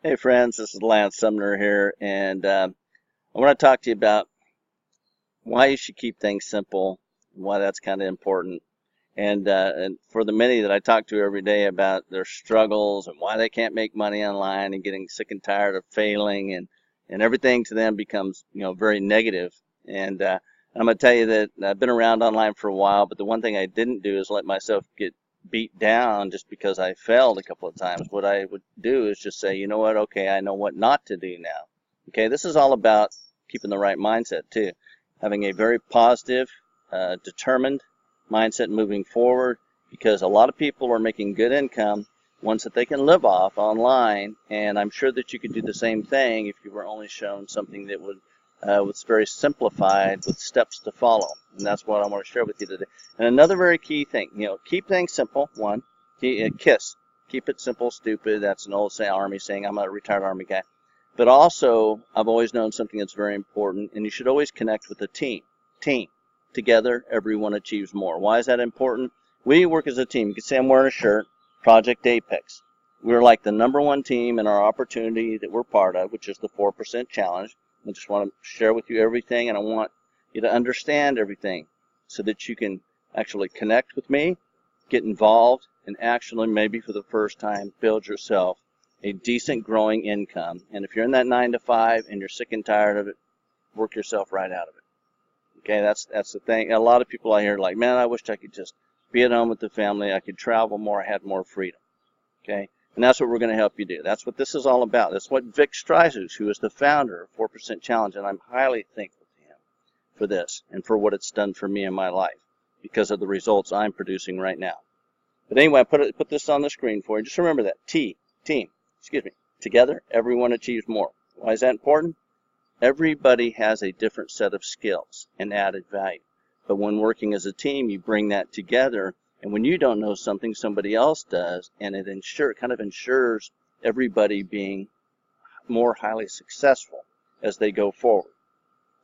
Hey friends, this is Lance Sumner here, and I want to talk to you about why you should keep things simple, why that's kind of important, and for the many that I talk to every day about their struggles and why they can't make money online and getting sick and tired of failing and everything to them becomes very negative. And I'm going to tell you that I've been around online for a while, but the one thing I didn't do is let myself get beat down just because I failed a couple of times. What I would do is just say, you know what, okay, I know what not to do now. Okay, this is all about keeping the right mindset too. Having a very positive, determined mindset moving forward, because a lot of people are making good income, ones that they can live off online, and I'm sure that you could do the same thing if you were only shown something that would was very simplified with steps to follow. And that's what I want to share with you today. And another very key thing, keep things simple. One, KISS, keep it simple, stupid. That's an old Army saying. I'm a retired Army guy. But also, I've always known something that's very important, and you should always connect with the team. Team. Together, everyone achieves more. Why is that important? We work as a team. You can see I'm wearing a shirt, Project Apex. We're like the #1 team in our opportunity that we're part of, which is the 4% Challenge. I just want to share with you everything, and I want you to understand everything so that you can actually connect with me, get involved, and actually maybe for the first time build yourself a decent growing income. And if you're in that 9 to 5 and you're sick and tired of it, work yourself right out of it. Okay, that's the thing. A lot of people I hear like, man, I wish I could just be at home with the family. I could travel more. I had more freedom. Okay, and that's what we're going to help you do. That's what this is all about. That's what Vic Strizos, who is the founder of 4% Challenge, and I'm highly thankful to him for this and for what it's done for me in my life because of the results I'm producing right now. But anyway, I put this on the screen for you. Just remember that. Team. Together, everyone achieves more. Why is that important? Everybody has a different set of skills and added value. But when working as a team, you bring that together. And when you don't know something, somebody else does, and it kind of ensures everybody being more highly successful as they go forward.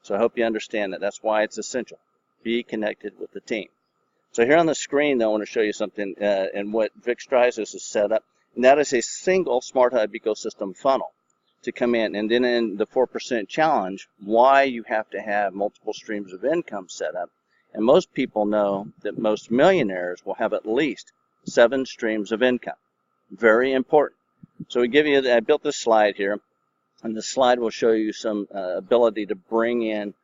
So I hope you understand that. That's why it's essential. Be connected with the team. So here on the screen, though, I want to show you something and what Vic Strizos has set up, and that is a single Smart Hub ecosystem funnel to come in. And then in the 4% Challenge, why you have to have multiple streams of income set up. And most people know that most millionaires will have at least 7 streams of income. Very important. So I built this slide here, and the slide will show you some ability to bring in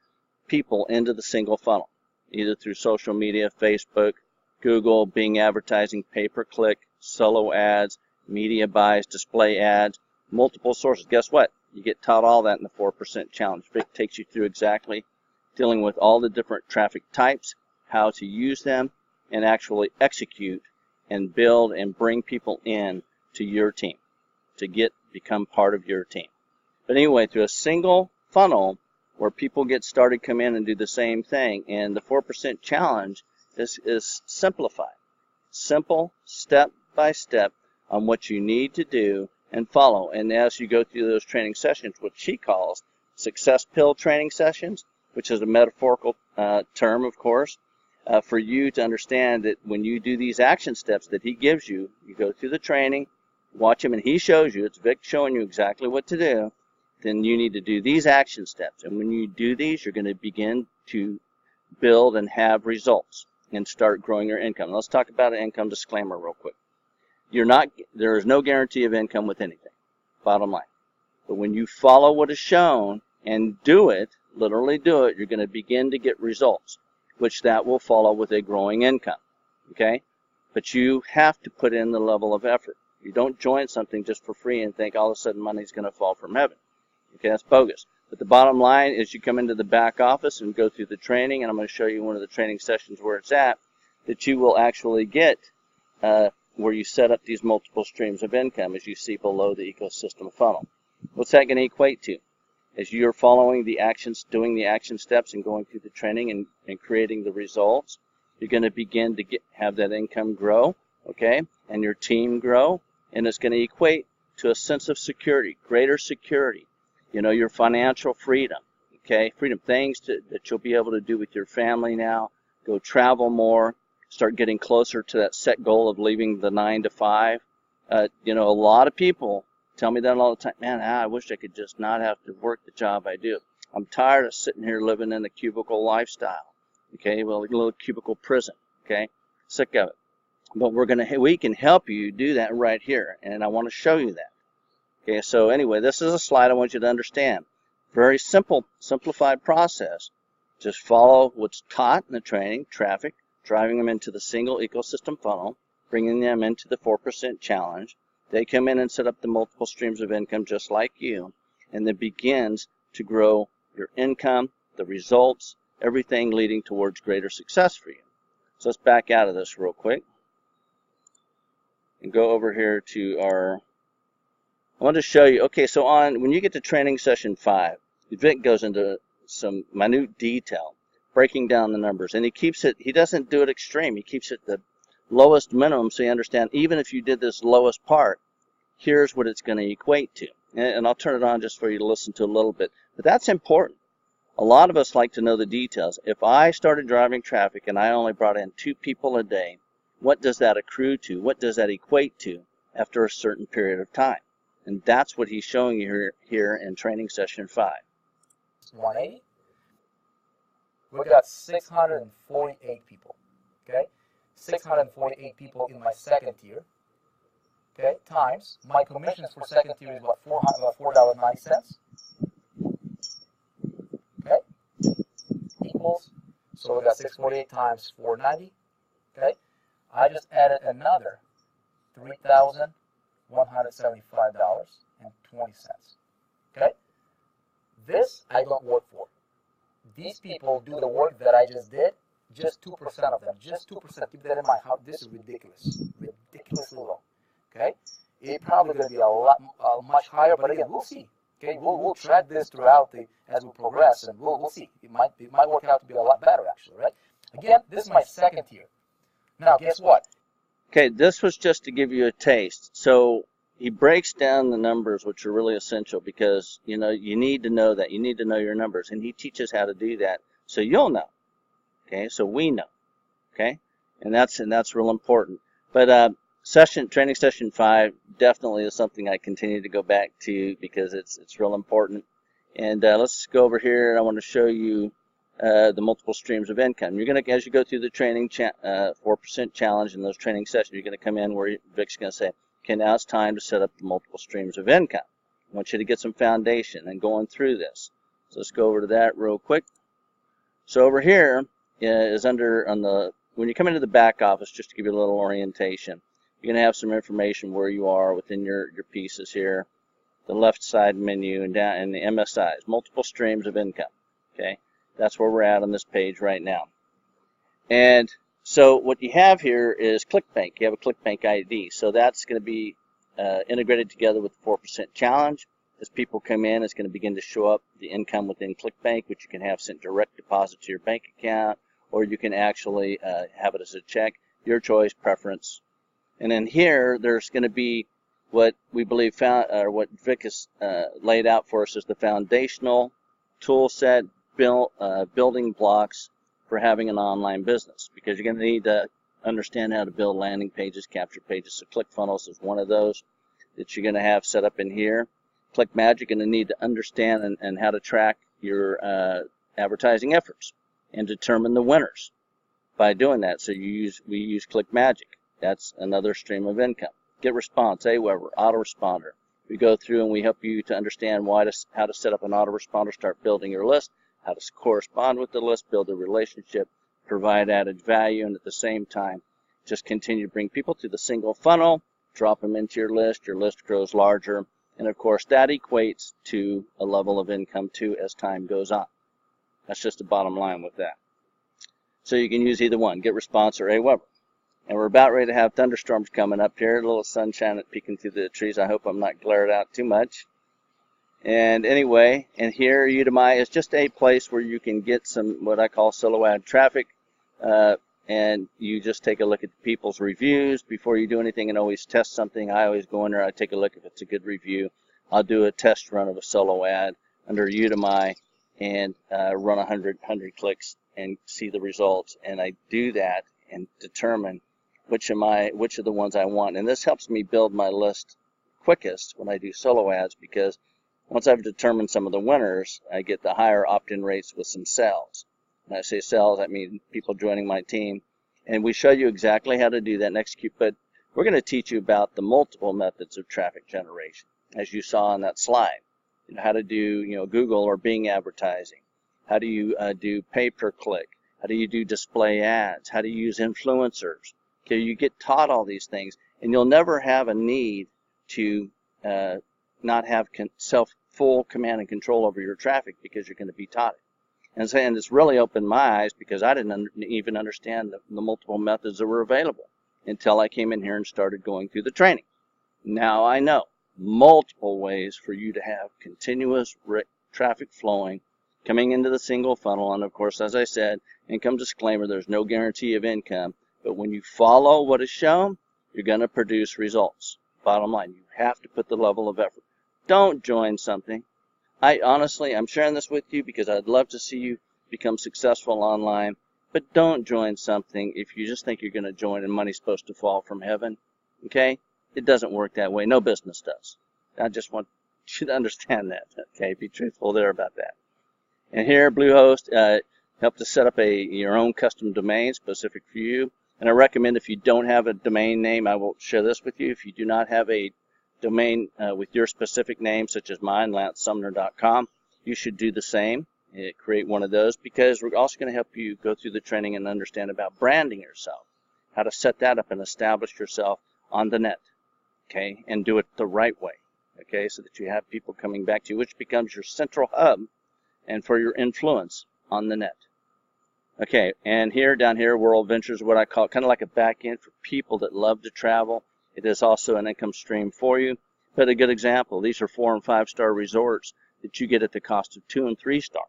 people into the single funnel, either through social media, Facebook, Google, Bing advertising, pay-per-click, solo ads, media buys, display ads, multiple sources. Guess what? You get taught all that in the 4% Challenge. Vic takes you through exactly dealing with all the different traffic types, how to use them, and actually execute and build and bring people in to your team to become part of your team. But anyway, through a single funnel where people get started, come in and do the same thing, and the 4% Challenge is simplified. Simple, step by step on what you need to do and follow. And as you go through those training sessions, what she calls success pill training sessions, which is a metaphorical term, of course, for you to understand that when you do these action steps that he gives you, you go through the training, watch him, and he shows you, it's Vic showing you exactly what to do, then you need to do these action steps. And when you do these, you're going to begin to build and have results and start growing your income. Let's talk about an income disclaimer real quick. There is no guarantee of income with anything, bottom line. But when you follow what is shown and do it, literally do it, you're going to begin to get results, which that will follow with a growing income, okay? But you have to put in the level of effort. You don't join something just for free and think all of a sudden money's going to fall from heaven. Okay, that's bogus. But the bottom line is you come into the back office and go through the training, and I'm going to show you one of the training sessions where it's at, that you will actually get where you set up these multiple streams of income as you see below the ecosystem funnel. What's that going to equate to? As you're following the actions, doing the action steps and going through the training and creating the results, you're going to begin to have that income grow, okay, and your team grow, and it's going to equate to a sense of security, greater security, your financial freedom, okay, things that you'll be able to do with your family now, go travel more, start getting closer to that set goal of leaving the 9 to 5. A lot of people tell me that all the time. Man, I wish I could just not have to work the job I do. I'm tired of sitting here living in a cubicle lifestyle. Okay, well, a little cubicle prison. Okay, sick of it. But we can help you do that right here, and I want to show you that. Okay, so anyway, this is a slide I want you to understand. Very simple, simplified process. Just follow what's taught in the training, traffic, driving them into the single ecosystem funnel, bringing them into the 4% challenge. They come in and set up the multiple streams of income just like you, and it begins to grow your income, the results, everything leading towards greater success for you. So let's back out of this real quick and go over here to I want to show you, okay, so when you get to training session 5, Vic goes into some minute detail, breaking down the numbers, and he doesn't do it extreme, he keeps it the lowest minimum so you understand, even if you did this lowest part, here's what it's going to equate to. And I'll turn it on just for you to listen to a little bit, but that's important. A lot of us like to know the details. If I started driving traffic and I only brought in 2 people a day, what does that accrue to? What does that equate to after a certain period of time? And that's what he's showing you here in training session 5. 180. We got 648 people. Okay, 648 people in my second tier. Okay, times my commissions for second tier is what, $4.90. Okay, equals. So we got 648 times 490. Okay, I just added another $3,175.20. Okay, this I don't work for. These people do the work that I just did. Just 2% of them. Just 2%. Keep that in mind. This is ridiculous. Ridiculously low. Okay, it's probably going to be much higher, but again, we'll see. Okay, we'll track this throughout as we progress, and we'll see. It might work out to be a lot better, actually, right? Again, this is my second tier. Now, guess what? Okay, this was just to give you a taste. So he breaks down the numbers, which are really essential because you need to know that. You need to know your numbers, and he teaches how to do that, so you'll know. Okay, so we know. Okay, and that's real important. But training session 5 definitely is something I continue to go back to because it's real important. And let's go over here. I want to show you the multiple streams of income. You're going to, as you go through the training 4% challenge in those training sessions, you're going to come in where Vic's going to say, okay, now it's time to set up the multiple streams of income. I want you to get some foundation and going through this. So let's go over to that real quick. So over here is when you come into the back office, just to give you a little orientation, you're going to have some information where you are within your pieces here, the left side menu, and down in the MSIs, multiple streams of income. Okay, that's where we're at on this page right now. And so what you have here is ClickBank. You have a ClickBank ID. So that's going to be integrated together with the 4% challenge. As people come in, it's going to begin to show up the income within ClickBank, which you can have sent direct deposit to your bank account, or you can actually have it as a check, your choice, preference. And then here, there's going to be what we believe what Vic has laid out for us as the foundational tool set, building blocks for having an online business, because you're going to need to understand how to build landing pages, capture pages. So ClickFunnels is one of those that you're going to have set up in here. ClickMagic, you're going to need to understand and how to track your advertising efforts and determine the winners by doing that. So we use ClickMagic. That's another stream of income. GetResponse, Aweber, autoresponder. We go through and we help you to understand how to set up an autoresponder, start building your list, how to correspond with the list, build a relationship, provide added value, and at the same time, just continue to bring people through the single funnel, drop them into your list grows larger, and of course that equates to a level of income too as time goes on. That's just the bottom line with that. So you can use either one, GetResponse or Aweber. And we're about ready to have thunderstorms coming up here, a little sunshine peeking through the trees. I hope I'm not glared out too much. And anyway, and here Udemy is just a place where you can get some what I call solo ad traffic, and you just take a look at people's reviews before you do anything and always test something. I always go in there, I take a look if it's a good review. I'll do a test run of a solo ad under Udemy and run 100 clicks and see the results. And I do that and determine which of the ones I want. And this helps me build my list quickest when I do solo ads, because once I've determined some of the winners, I get the higher opt-in rates with some sales. When I say sales, I mean people joining my team. And we show you exactly how to do that and execute, but we're going to teach you about the multiple methods of traffic generation, as you saw on that slide. You know, how to do, Google or Bing advertising. How do you do pay-per-click? How do you do display ads? How do you use influencers? Okay, you get taught all these things, and you'll never have a need to not have full command and control over your traffic, because you're going to be taught it. And it's really opened my eyes, because I didn't even understand the multiple methods that were available until I came in here and started going through the training. Now I know multiple ways for you to have continuous traffic flowing coming into the single funnel. And of course, as I said, income disclaimer, there's no guarantee of income, but when you follow what is shown, you're going to produce results. Bottom line, you have to put the level of effort. Don't join something. I'm sharing this with you because I'd love to see you become successful online, but don't join something if you just think you're going to join and money's supposed to fall from heaven. Okay? It doesn't work that way. No business does. I just want you to understand that. Okay? Be truthful there about that. And here, Bluehost helped to set up your own custom domain specific for you. And I recommend, if you don't have a domain name, I will share this with you. If you do not have a domain with your specific name, such as mine, lancesumner.com, you should do the same. Create one of those, because we're also going to help you go through the training and understand about branding yourself, how to set that up and establish yourself on the net, okay, and do it the right way, okay, so that you have people coming back to you, which becomes your central hub and for your influence on the net. Okay, and down here, World Ventures, what I call kind of like a back end for people that love to travel. It is also an income stream for you. But a good example, these are 4- and 5-star resorts that you get at the cost of 2- and 3-star.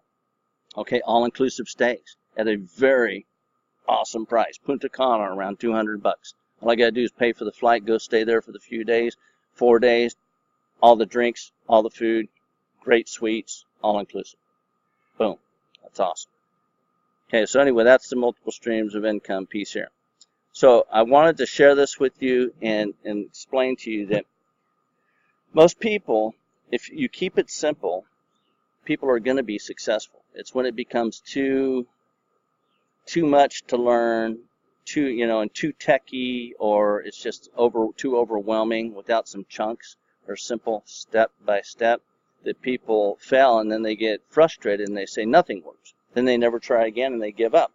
Okay, all-inclusive stays at a very awesome price. Punta Cana around $200. All I got to do is pay for the flight, go stay there for the few days, 4 days, all the drinks, all the food, great suites, all-inclusive. Boom. That's awesome. Okay, so anyway, that's the multiple streams of income piece here. So I wanted to share this with you and explain to you that most people, if you keep it simple, people are going to be successful. It's when it becomes too much to learn, and too techy, or it's just too overwhelming without some chunks or simple step by step, that people fail, and then they get frustrated and they say nothing works. Then they never try again and they give up.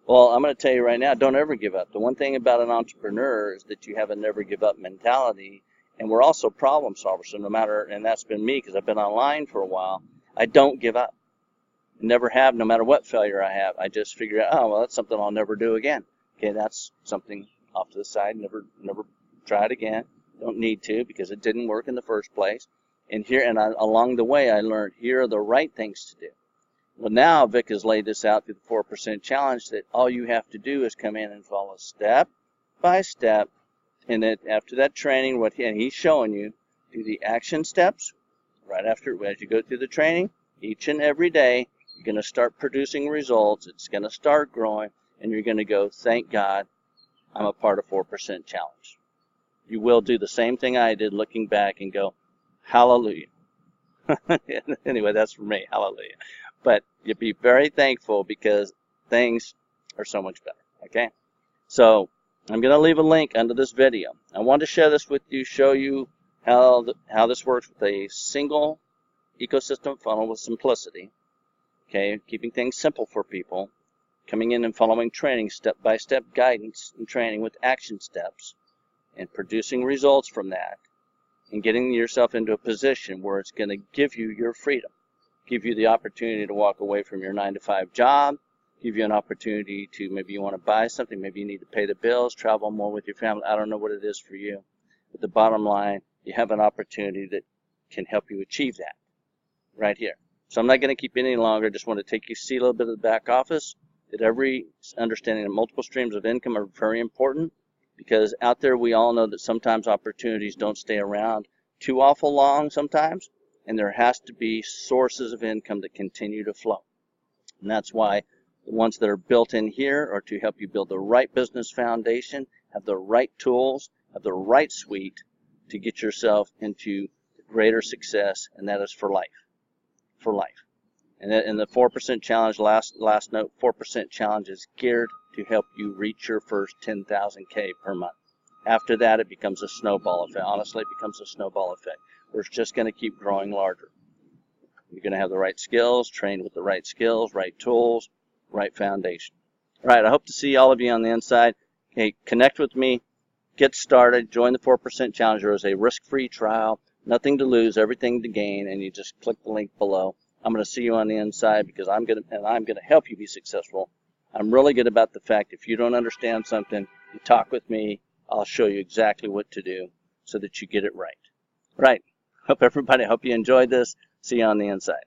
Well, I'm going to tell you right now, don't ever give up. The one thing about an entrepreneur is that you have a never give up mentality, and we're also problem solvers. So no matter, and that's been me because I've been online for a while, I don't give up. Never have, no matter what failure I have. I just figure out, oh, well, that's something I'll never do again. Okay, that's something off to the side, never try it again. Don't need to, because it didn't work in the first place. And along the way, I learned here are the right things to do. Well, now Vic has laid this out through the 4% challenge, that all you have to do is come in and follow step by step. And then after that training, and he's showing you, do the action steps right after, as you go through the training, each and every day, you're going to start producing results. It's going to start growing, and you're going to go, thank God, I'm a part of 4% challenge. You will do the same thing I did, looking back, and go, hallelujah. Anyway, that's for me, hallelujah. But you'll be very thankful, because things are so much better, okay? So I'm going to leave a link under this video. I want to share this with you, show you how this works with a single ecosystem funnel with simplicity, okay? Keeping things simple for people, coming in and following training, step-by-step guidance and training with action steps, and producing results from that, and getting yourself into a position where it's going to give you your freedom. Give you the opportunity to walk away from your 9-to-5 job, give you an opportunity to, maybe you want to buy something, maybe you need to pay the bills, travel more with your family. I don't know what it is for you. But the bottom line, you have an opportunity that can help you achieve that right here. So I'm not going to keep it any longer. I just want to take you to see a little bit of the back office, that every understanding of multiple streams of income are very important, because out there we all know that sometimes opportunities don't stay around too awful long sometimes. And there has to be sources of income that continue to flow. And that's why the ones that are built in here are to help you build the right business foundation, have the right tools, have the right suite to get yourself into greater success, and that is for life. For life. And in the 4% challenge, last note, 4% challenge is geared to help you reach your first 10,000K per month. After that, it becomes a snowball effect. Honestly, it becomes a snowball effect, where it's just going to keep growing larger. You're going to have the right skills, trained with the right skills, right tools, right foundation. All right, I hope to see all of you on the inside. Okay, connect with me, get started, join the 4% challenge. There is a risk-free trial, nothing to lose, everything to gain, and you just click the link below. I'm going to see you on the inside because I'm going to help you be successful. I'm really good about the fact if you don't understand something, you talk with me. I'll show you exactly what to do so that you get it right. Right. Hope you enjoyed this. See you on the inside.